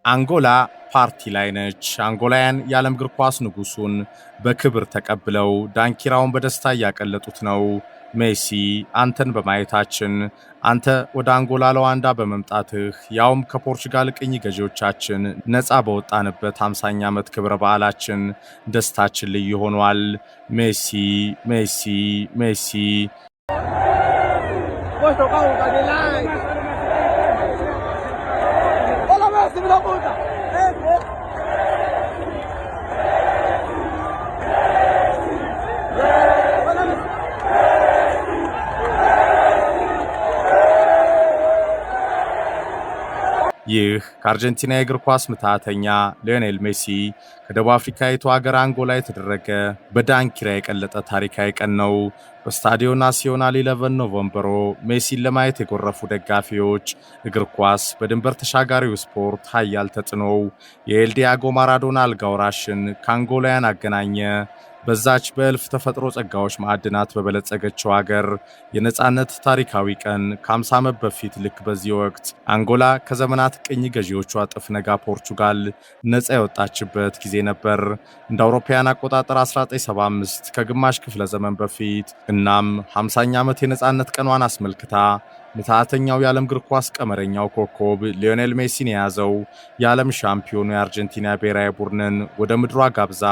አንጎላ ፓርቲ ላይ ነች። አንጎላውያን የዓለም እግር ኳስ ንጉሱን በክብር ተቀብለው ዳንኪራውን በደስታ እያቀለጡት ነው። ሜሲ አንተን በማየታችን አንተ ወደ አንጎላ ለዋንዳ በመምጣትህ ያውም ከፖርቹጋል ቅኝ ገዢዎቻችን ነፃ በወጣንበት 50ኛ ዓመት ክብረ በዓላችን ደስታችን ልዩ ሆኗል። ሜሲ ሜሲ ሜሲ ይህ ከአርጀንቲና የእግር ኳስ ምትሃተኛ ሊዮኔል ሜሲ ከደቡብ አፍሪካዊቱ ሀገር አንጎላ የተደረገ በዳንኪራ የቀለጠ ታሪካዊ ቀን ነው። በስታዲዮ ናሲዮናል 11 ኖቨምበሮ ሜሲን ለማየት የጎረፉ ደጋፊዎች እግር ኳስ በድንበር ተሻጋሪው ስፖርት ኃያል ተጽዕኖው የኤል ዲያጎ ማራዶና አልጋ ወራሽን ከአንጎላውያን አገናኘ። በዛች በእልፍ ተፈጥሮ ጸጋዎች ማዕድናት በበለጸገችው ሀገር የነጻነት ታሪካዊ ቀን ከ50 ዓመት በፊት ልክ በዚህ ወቅት አንጎላ ከዘመናት ቅኝ ገዢዎቿ ጥፍ ነጋ ፖርቹጋል ነጻ የወጣችበት ጊዜ ነበር። እንደ አውሮፓውያን አቆጣጠር 1975 ከግማሽ ክፍለ ዘመን በፊት። እናም 50ኛ ዓመት የነጻነት ቀኗን አስመልክታ ምትሃተኛው የዓለም እግር ኳስ ቀመረኛው ኮከብ ሊዮኔል ሜሲን የያዘው የዓለም ሻምፒዮኑ የአርጀንቲና ብሔራዊ ቡድንን ወደ ምድሯ ጋብዛ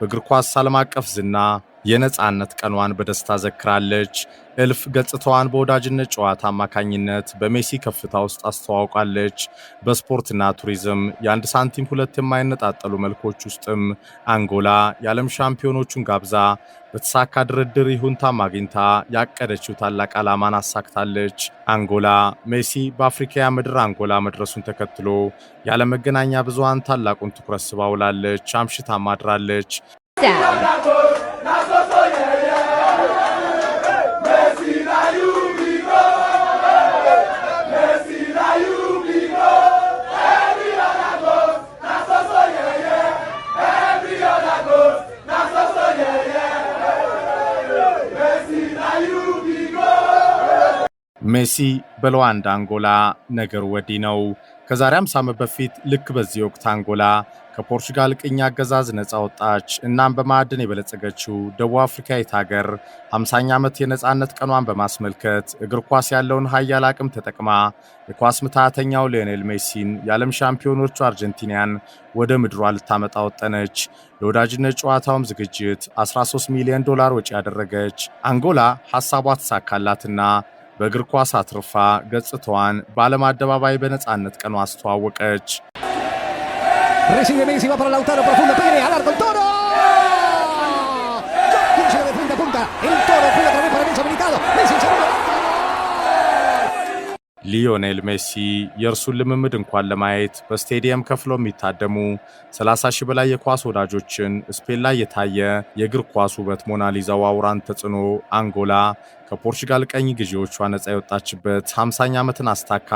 በእግር ኳስ ዓለም አቀፍ ዝና የነጻነት ቀኗን በደስታ ዘክራለች። እልፍ ገጽታዋን በወዳጅነት ጨዋታ አማካኝነት በሜሲ ከፍታ ውስጥ አስተዋውቃለች። በስፖርትና ቱሪዝም የአንድ ሳንቲም ሁለት የማይነጣጠሉ መልኮች ውስጥም አንጎላ የዓለም ሻምፒዮኖቹን ጋብዛ በተሳካ ድርድር ይሁንታም አግኝታ ያቀደችው ታላቅ ዓላማን አሳክታለች። አንጎላ ሜሲ በአፍሪካ ምድር አንጎላ መድረሱን ተከትሎ የዓለም መገናኛ ብዙሃን ታላቁን ትኩረት ስባ ውላለች፣ አምሽታም አድራለች። ሜሲ በሉዋንዳ አንጎላ ነገር ወዲህ ነው። ከዛሬ 50 ዓመት በፊት ልክ በዚህ ወቅት አንጎላ ከፖርቹጋል ቅኝ አገዛዝ ነፃ ወጣች። እናም በማዕድን የበለጸገችው ደቡብ አፍሪካዊት ሀገር 50ኛ ዓመት የነጻነት ቀኗን በማስመልከት እግር ኳስ ያለውን ኃያል አቅም ተጠቅማ የኳስ ምትሃተኛው ሊዮኔል ሜሲን የዓለም ሻምፒዮኖቹ አርጀንቲናን ወደ ምድሯ ልታመጣ ወጠነች። ለወዳጅነት ጨዋታውም ዝግጅት $13 ሚሊዮን ወጪ ያደረገች አንጎላ ሐሳቧ ተሳካላትና በእግር ኳስ አትርፋ ገጽታዋን በዓለም አደባባይ በነጻነት ቀኗ አስተዋወቀች። Recibe Messi, va para Lautaro, profundo, pene, al arco, el Toro. Quiere de punta a punta. El Toro juega otra vez para Messi habilitado. Messi el segundo. ሊዮኔል ሜሲ የእርሱን ልምምድ እንኳን ለማየት በስቴዲየም ከፍሎ የሚታደሙ 30 ሺህ በላይ የኳስ ወዳጆችን ስፔን ላይ የታየ የእግር ኳስ ውበት ሞናሊዛው አውራን ተጽዕኖ አንጎላ ከፖርቹጋል ቀኝ ግዢዎቿ ነፃ የወጣችበት 50ኛ ዓመትን አስታካ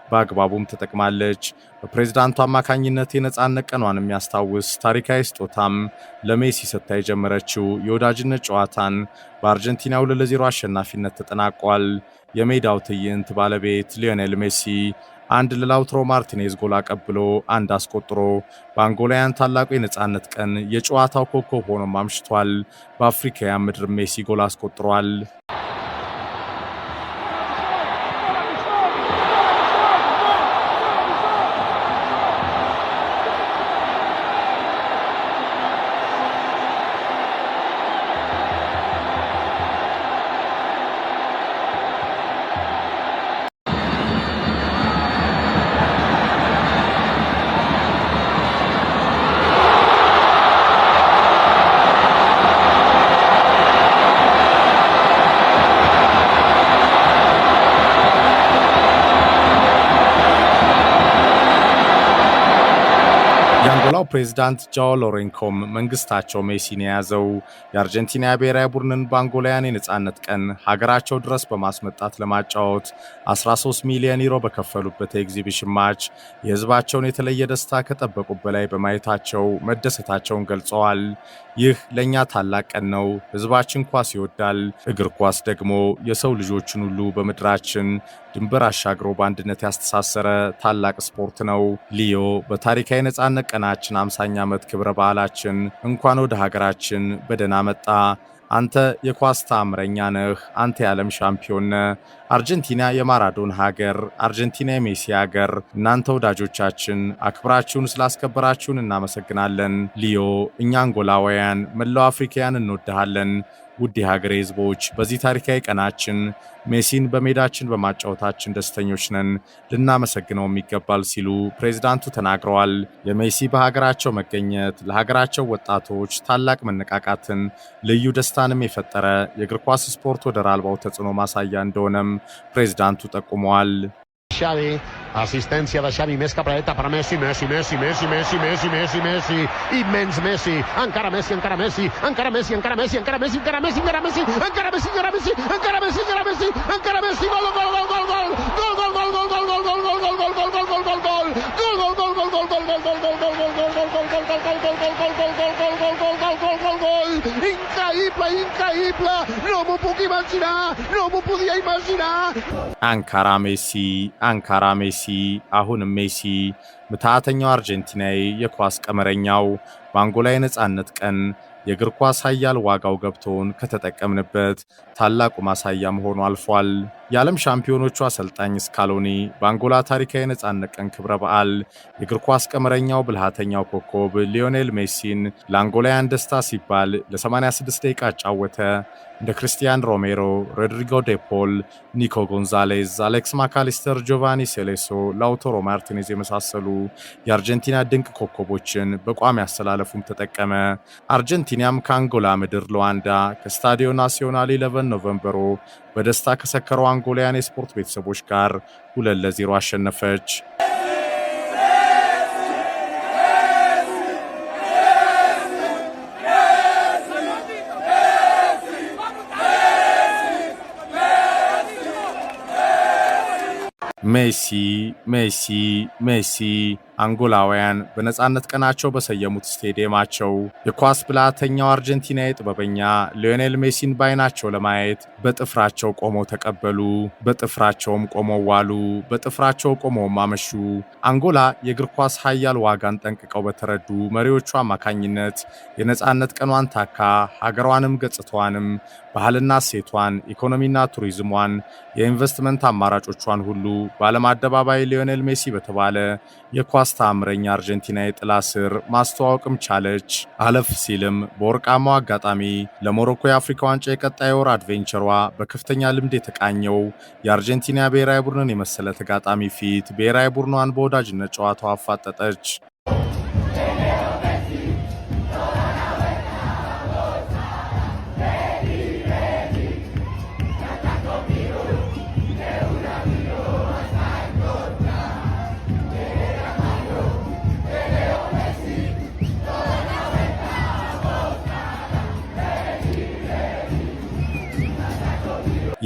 በአግባቡም ተጠቅማለች። በፕሬዝዳንቱ አማካኝነት የነጻነት ቀኗን የሚያስታውስ ታሪካዊ ስጦታም ለሜሲ ሰጥታ የጀመረችው የወዳጅነት ጨዋታን በአርጀንቲናው 2-0 አሸናፊነት ተጠናቋል። የሜዳው ትዕይንት ባለቤት ሊዮኔል ሜሲ አንድ ለላውትሮ ማርቲኔዝ ጎል አቀብሎ አንድ አስቆጥሮ በአንጎላውያን ታላቁ የነጻነት ቀን የጨዋታው ኮከብ ሆኖም አምሽቷል። በአፍሪካውያን ምድር ሜሲ ጎል አስቆጥሯል። የአንጎላው ፕሬዝዳንት ጃኦ ሎሬንኮም መንግስታቸው ሜሲን የያዘው የአርጀንቲና ብሔራዊ ቡድንን በአንጎላውያን የነጻነት ቀን ሀገራቸው ድረስ በማስመጣት ለማጫወት 13 ሚሊዮን ዩሮ በከፈሉበት ኤግዚቢሽን ማች የህዝባቸውን የተለየ ደስታ ከጠበቁት በላይ በማየታቸው መደሰታቸውን ገልጸዋል። ይህ ለኛ ታላቅ ቀን ነው። ህዝባችን ኳስ ይወዳል። እግር ኳስ ደግሞ የሰው ልጆችን ሁሉ በምድራችን ድንበር አሻግሮ በአንድነት ያስተሳሰረ ታላቅ ስፖርት ነው። ሊዮ በታሪካዊ ነጻነት ቀናችን 50ኛ ዓመት ክብረ በዓላችን እንኳን ወደ ሀገራችን በደህና መጣ። አንተ የኳስ ተአምረኛ ነህ። አንተ የዓለም ሻምፒዮን ነህ። አርጀንቲና የማራዶና ሀገር፣ አርጀንቲና የሜሲ ሀገር። እናንተ ወዳጆቻችን አክብራችሁን ስላስከበራችሁን እናመሰግናለን። ሊዮ እኛ አንጎላውያን፣ መላው አፍሪካውያን እንወድሃለን። ውድ የሀገሬ ሕዝቦች በዚህ ታሪካዊ ቀናችን ሜሲን በሜዳችን በማጫወታችን ደስተኞች ነን፣ ልናመሰግነውም ይገባል ሲሉ ፕሬዝዳንቱ ተናግረዋል። የሜሲ በሀገራቸው መገኘት ለሀገራቸው ወጣቶች ታላቅ መነቃቃትን፣ ልዩ ደስታንም የፈጠረ የእግር ኳስ ስፖርት ወደር አልባው ተጽዕኖ ማሳያ እንደሆነም ፕሬዝዳንቱ ጠቁመዋል። Xavi, assistència de Xavi, més capradeta per Messi, Messi, immens Messi, encara Messi, encara Messi, encara Messi, encara Messi, encara Messi, encara Messi, encara Messi, encara Messi, encara Messi, encara Messi, encara Messi, encara Messi, gol, gol, gol, gol, gol, gol, gol, gol, gol, gol, gol, gol, gol, gol, gol, gol, gol, gol, gol, increïble, no m'ho puc imaginar, no m'ho podia imaginar. አንካራ ሜሲ፣ አንካራ ሜሲ፣ አሁንም ሜሲ፣ ምትሃተኛው አርጀንቲናዊ የኳስ ቀመረኛው በአንጎላ የነጻነት ቀን የእግር ኳስ ኃያል ዋጋው ገብቶን ከተጠቀምንበት ታላቁ ማሳያ መሆኑ አልፏል። የዓለም ሻምፒዮኖቹ አሰልጣኝ ስካሎኒ በአንጎላ ታሪካዊ የነጻነት ቀን ክብረ በዓል የእግር ኳስ ቀመረኛው ብልሃተኛው ኮከብ ሊዮኔል ሜሲን ለአንጎላውያን ደስታ ሲባል ለ86 ደቂቃ አጫወተ። እንደ ክርስቲያን ሮሜሮ፣ ሮድሪጎ ዴፖል፣ ኒኮ ጎንዛሌዝ፣ አሌክስ ማካሊስተር፣ ጆቫኒ ሴሌሶ፣ ላውታሮ ማርቲኔዝ የመሳሰሉ የአርጀንቲና ድንቅ ኮከቦችን በቋሚ አሰላለፉም ተጠቀመ። አርጀንቲናም ከአንጎላ ምድር ሉዋንዳ ከስታዲዮ ናሲዮናል 11 ኖቨምበሮ በደስታ ከሰከረው አንጎላውያን የስፖርት ቤተሰቦች ጋር 2-0 አሸነፈች። ሜሲ ሜሲ ሜሲ አንጎላውያን በነጻነት ቀናቸው በሰየሙት ስቴዲየማቸው የኳስ ብልሃተኛው አርጀንቲናዊ ጥበበኛ ሊዮኔል ሜሲን ባይናቸው ለማየት በጥፍራቸው ቆመው ተቀበሉ። በጥፍራቸውም ቆመው ዋሉ። በጥፍራቸው ቆመው አመሹ። አንጎላ የእግር ኳስ ኃያል ዋጋን ጠንቅቀው በተረዱ መሪዎቿ አማካኝነት የነጻነት ቀኗን ታካ ሀገሯንም ገጽታዋንም ባህልና ሴቷን ኢኮኖሚና ቱሪዝሟን የኢንቨስትመንት አማራጮቿን ሁሉ በዓለም አደባባይ ሊዮኔል ሜሲ በተባለ የኳስ ተአምረኛ አርጀንቲና የጥላ ስር ማስተዋወቅም ቻለች። አለፍ ሲልም በወርቃማው አጋጣሚ ለሞሮኮ የአፍሪካ ዋንጫ የቀጣይ ወር አድቬንቸሯ በከፍተኛ ልምድ የተቃኘው የአርጀንቲና ብሔራዊ ቡድንን የመሰለ ተጋጣሚ ፊት ብሔራዊ ቡድኗን በወዳጅነት ጨዋታው አፋጠጠች።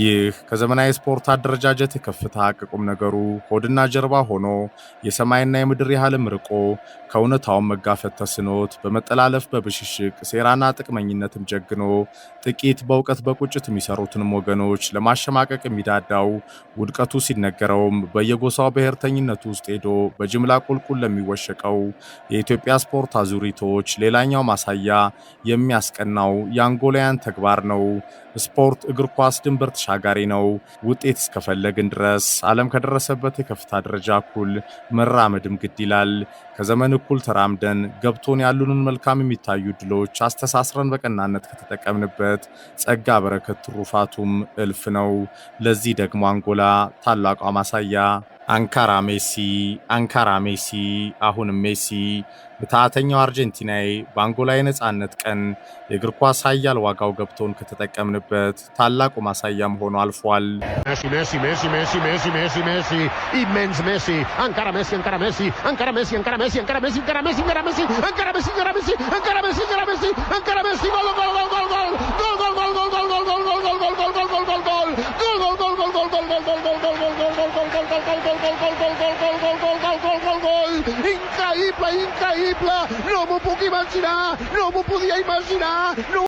ይህ ከዘመናዊ ስፖርት አደረጃጀት የከፍታ ቁም ነገሩ ሆድና ጀርባ ሆኖ የሰማይና የምድር ያህልም ርቆ ከእውነታውን መጋፈት ተስኖት በመጠላለፍ በብሽሽቅ ሴራና ጥቅመኝነትም ጀግኖ ጥቂት በእውቀት በቁጭት የሚሰሩትንም ወገኖች ለማሸማቀቅ የሚዳዳው ውድቀቱ ሲነገረውም በየጎሳው ብሔርተኝነቱ ውስጥ ሄዶ በጅምላ ቁልቁል ለሚወሸቀው የኢትዮጵያ ስፖርት አዙሪቶች ሌላኛው ማሳያ የሚያስቀናው የአንጎላውያን ተግባር ነው። ስፖርት እግር ኳስ ድንበር ተሻጋሪ ነው። ውጤት እስከፈለግን ድረስ ዓለም ከደረሰበት የከፍታ ደረጃ እኩል መራመድም ግድ ይላል። ከዘመን እኩል ተራምደን ገብቶን ያሉንን መልካም የሚታዩ ድሎች አስተሳስረን በቀናነት ከተጠቀምንበት ጸጋ በረከት ትሩፋቱም እልፍ ነው። ለዚህ ደግሞ አንጎላ ታላቋ ማሳያ። አንካራ ሜሲ፣ አንካራ ሜሲ፣ አሁንም ሜሲ ምትሃተኛው አርጀንቲናዊ በአንጎላ የነጻነት ቀን የእግር ኳስ ኃያል ዋጋው ገብቶን ከተጠቀምንበት ታላቁ ማሳያም ሆኖ አልፏል። Messi, Messi, Messi, Messi, Messi, Messi, Messi, immens Messi, encara Messi, encara Messi, encara Messi, encara Messi, encara Messi, encara Messi, encara Messi, encara Messi, encara Messi, encara Messi, encara Messi, encara Messi, gol, gol, gol, gol, gol, gol, gol, gol, gol, gol, gol, gol, gol, gol, gol, gol, gol, gol, gol, increïble, increïble, no m'ho puc imaginar, no m'ho podia imaginar.